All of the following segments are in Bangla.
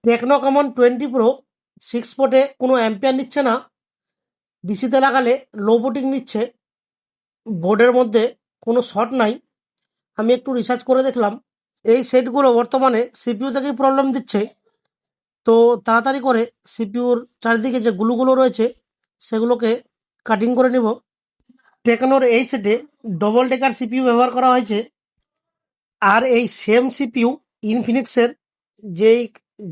টেকনো কমন 20 প্রো 6 পোর্টে কোনো অ্যাম্পিয়ার নিচ্ছে না, ডিসিতে লাগালে লো বুটিং নিচ্ছে, বোর্ডের মধ্যে কোনো শর্ট নাই। আমি একটু রিসার্চ করে দেখলাম, এই সেটগুলো বর্তমানে সিপিইউ থেকেই প্রবলেম দিচ্ছে। তো তাড়াতাড়ি করে সিপিইউর চারিদিকে যে গ্লুগুলো রয়েছে সেগুলোকে কাটিং করে নিব। টেকনোর এই সেটে ডবল ডেকার সিপিইউ ব্যবহার করা হয়েছে, আর এই সেম সিপিইউ ইনফিনিক্সের যেই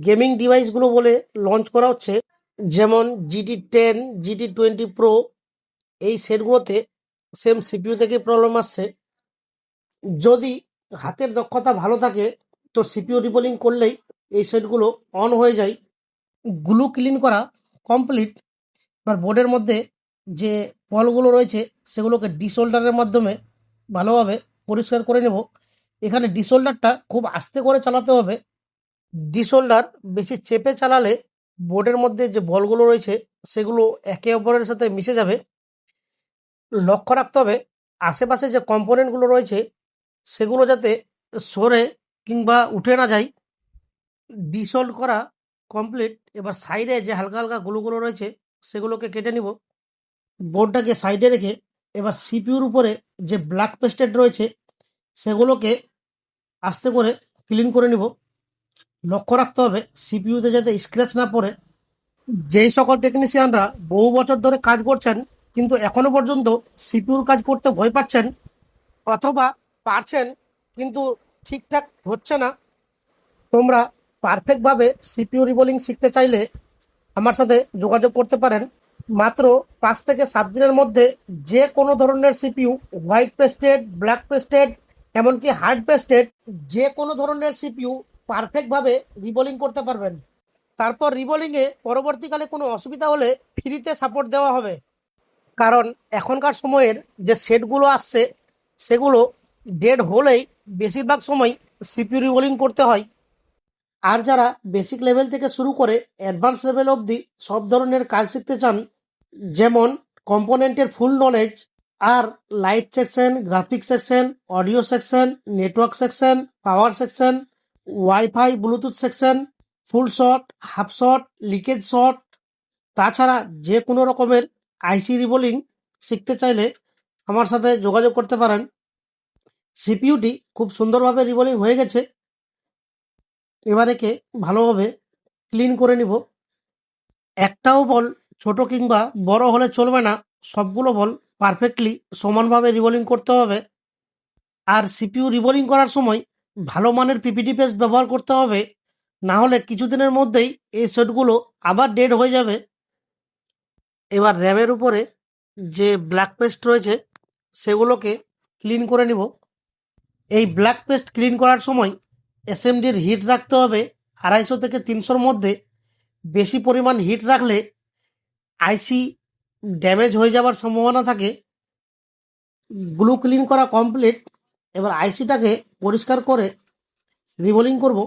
গেমিং ডিভাইসগুলো বলে লঞ্চ করা হচ্ছে, যেমন GT10, GT20 Pro, এই সেটগুলোতে সেম সিপিইউ থেকে প্রবলেম আসছে। যদি হাতের দক্ষতা ভালো থাকে তো সিপিইউ রিবোলিং করলেই এই সেটগুলো অন হয়ে যায়। গ্লু ক্লিন করা কমপ্লিট। এবার বোর্ডের মধ্যে যে বলগুলো রয়েছে সেগুলোকে ডিসোল্ডারের মাধ্যমে ভালোভাবে পরিষ্কার করে নেব। এখানে ডিসোল্ডারটা খুব আস্তে করে চালাতে হবে। ডিসোল্ডার বেশি চেপে চালালে বোর্ডের মধ্যে যে বলগুলো রয়েছে সেগুলো একে অপরের সাথে মিশে যাবে। লক্ষ্য রাখতে হবে আশেপাশে যে কম্পোনেন্টগুলো রয়েছে সেগুলো যাতে সরে কিংবা উঠে না যায়। ডিসল্ড করা কমপ্লিট। এবার সাইডে যে হালকা হালকা গুলোগুলো রয়েছে সেগুলোকে কেটে নিব। বোর্ডটাকে সাইডে রেখে এবার সিপিইউর উপরে যে ব্ল্যাক পেস্টেড রয়েছে সেগুলোকে আস্তে করে ক্লিন করে নিব। লক্ষ্য রাখতে হবে সিপিইউতে যাতে স্ক্র্যাচ না পড়ে। যেই সকল টেকনিশিয়ানরা বহু বছর ধরে কাজ করছেন কিন্তু এখনো পর্যন্ত সিপিইউর কাজ করতে ভয় পাচ্ছেন, অথবা পারছেন কিন্তু ঠিকঠাক হচ্ছে না, তোমরা পারফেক্টভাবে সিপিইউ রিবোলিং শিখতে চাইলে আমার সাথে যোগাযোগ করতে পারেন। মাত্র 5 থেকে 7 দিনের মধ্যে যে কোনো ধরনের CPU, white pasted, black pasted, এমনকি হার্ড পেস্টেড, যে কোনো ধরনের সিপিইউ পারফেক্টভাবে রিবোলিং করতে পারবেন। তারপর রিবোলিংয়ে পরবর্তীকালে কোনো অসুবিধা হলে ফ্রিতে সাপোর্ট দেওয়া হবে। কারণ এখনকার সময়ের যে সেটগুলো আসছে সেগুলো ডেড হলেই বেশিরভাগ সময় সিপিইউ রিবোলিং করতে হয়। আর যারা বেসিক লেভেল থেকে শুরু করে অ্যাডভান্স লেভেল অবধি সব ধরনের কাজ শিখতে চান, যেমন কম্পোনেন্টের ফুল নলেজ আর light section, graphic section, audio section, network section, power section, wifi bluetooth section, full short, half short, leakage short, তাছাড়া যে কোনো রকমের আইসি রিবোলিং শিখতে চাইলে আমার সাথে যোগাযোগ করতে পারেন। সিপিইউটি খুব সুন্দরভাবে রিবোলিং হয়ে গেছে। এবার একে ভালোভাবে ক্লিন করে নিব। একটাও বল ছোট কিংবা বড় হলে চলবে না, সবগুলো বল পারফেক্টলি সমানভাবে রিবোলিং করতে হবে। আর সিপিইউ রিবোলিং করার সময় ভালো মানের পিপিটি পেস্ট ব্যবহার করতে হবে, না হলে কিছুদিনের মধ্যেই এই সেটগুলো আবার ডেড হয়ে যাবে। এবার র্যামের উপরে যে ব্ল্যাক পেস্ট রয়েছে সেগুলোকে ক্লিন করে নিব। এই ব্ল্যাক পেস্ট ক্লিন করার সময় এসএমডির হিট রাখতে হবে 250 থেকে 300-র মধ্যে। বেশি পরিমাণ হিট রাখলে আইসি ড্যামেজ হয়ে যাওয়ার সম্ভাবনা থাকে। গ্লু ক্লিন করা কমপ্লিট। এবার আইসিটাকে পরিষ্কার করে রিবোলিং করব।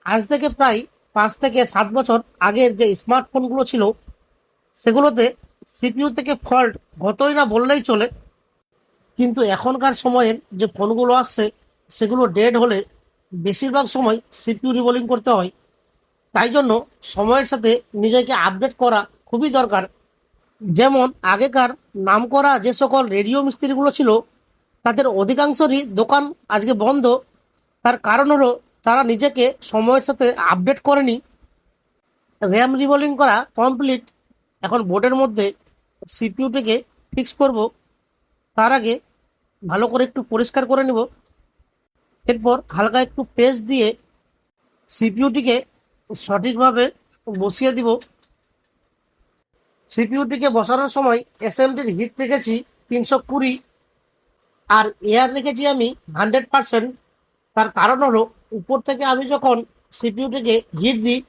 আজ থেকে প্রায় 5 থেকে 7 বছর আগের যে স্মার্টফোনগুলো ছিল সেগুলোতে সিপিইউ থেকে ফল্ট হতোই না বললেই চলে, কিন্তু এখনকার সময়ের যে ফোনগুলো আসছে সেগুলো ডেড হলে বেশিরভাগ সময় সিপিইউ রিবোলিং করতে হয়। তাই জন্য সময়ের সাথে নিজেকে আপডেট করা খুবই দরকার। যেমন আগেকার নামকরা যে সকল রেডিও মিস্ত্রিগুলো ছিল তাদের অধিকাংশেরই দোকান আজকে বন্ধ। তার কারণ হলো তারা নিজেকে সময়ের সাথে আপডেট করেনি। র্যাম রিবোলিং করা কমপ্লিট। এখন বোর্ডের মধ্যে সিপিইউটিকে ফিক্স করব। তার আগে ভালো করে একটু পরিষ্কার করে নিব। এরপর হালকা একটু পেস্ট দিয়ে সিপিইউটিকে সঠিকভাবে বসিয়ে দিব। সিপিইউটিকে বসানোর সময় এসএমডির হিট রেখেছি 320, আর এয়ার রেখেছি আমি 100%। তার কারণ হলো উপর থেকে আমি যখন সিপিইউটিকে হিট দিই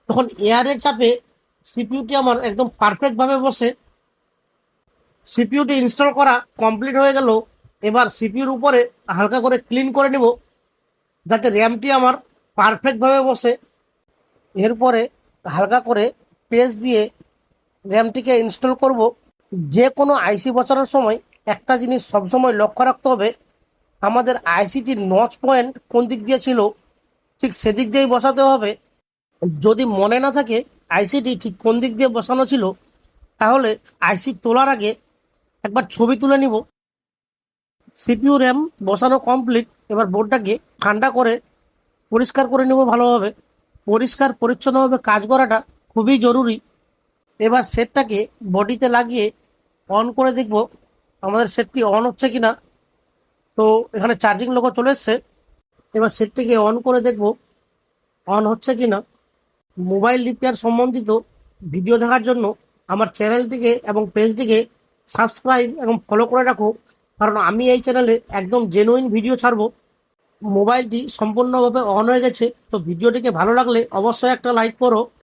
তখন এয়ারের চাপে সিপিইউটি আমার একদম পারফেক্টভাবে বসে। সিপিইউটি ইনস্টল করা কমপ্লিট হয়ে গেল। এবার সিপিইউর উপরে হালকা করে ক্লিন করে নেব যাতে র্যামটি আমার পারফেক্টভাবে বসে। এরপরে হালকা করে পেস্ট দিয়ে র্যামটিকে ইনস্টল করব। যে কোনো আইসি বসানোর সময় একটা জিনিস সবসময় লক্ষ্য রাখতে হবে, আমাদের আইসিটির নচ পয়েন্ট কোন দিক দিয়ে ছিল। ঠিক সেদিক দিয়েই বসাতে হবে। যদি মনে না থাকে আইসিটি ঠিক কোন দিক দিয়ে বসানো ছিল, তাহলে আইসি তোলার আগে একবার ছবি তুলে নিব। সিপিইউ র্যাম বসানো কমপ্লিট। এবার বোর্ডটাকে ঠান্ডা করে পরিষ্কার করে নেব ভালোভাবে। পরিষ্কার পরিচ্ছন্নভাবে কাজ করাটা খুবই জরুরি। এবার সেটটাকে বডিতে লাগিয়ে অন করে দেখব আমাদের সেটটি অন হচ্ছে কিনা। তো এখানে চার্জিং লোগো চলে এসছে। এবার সেটটিকে অন করে দেখব অন হচ্ছে কিনা। মোবাইল রিপেয়ার সম্বন্ধিত ভিডিও দেখার জন্য আমার চ্যানেলটিকে এবং পেজটিকে সাবস্ক্রাইব এবং ফলো করে রাখো, কারণ আমি এই চ্যানেলে একদম জেনুইন ভিডিও ছাড়বো। মোবাইলটি সম্পূর্ণভাবে অন হয়ে গেছে। তো ভিডিওটিকে ভালো লাগলে অবশ্যই একটা লাইক করো।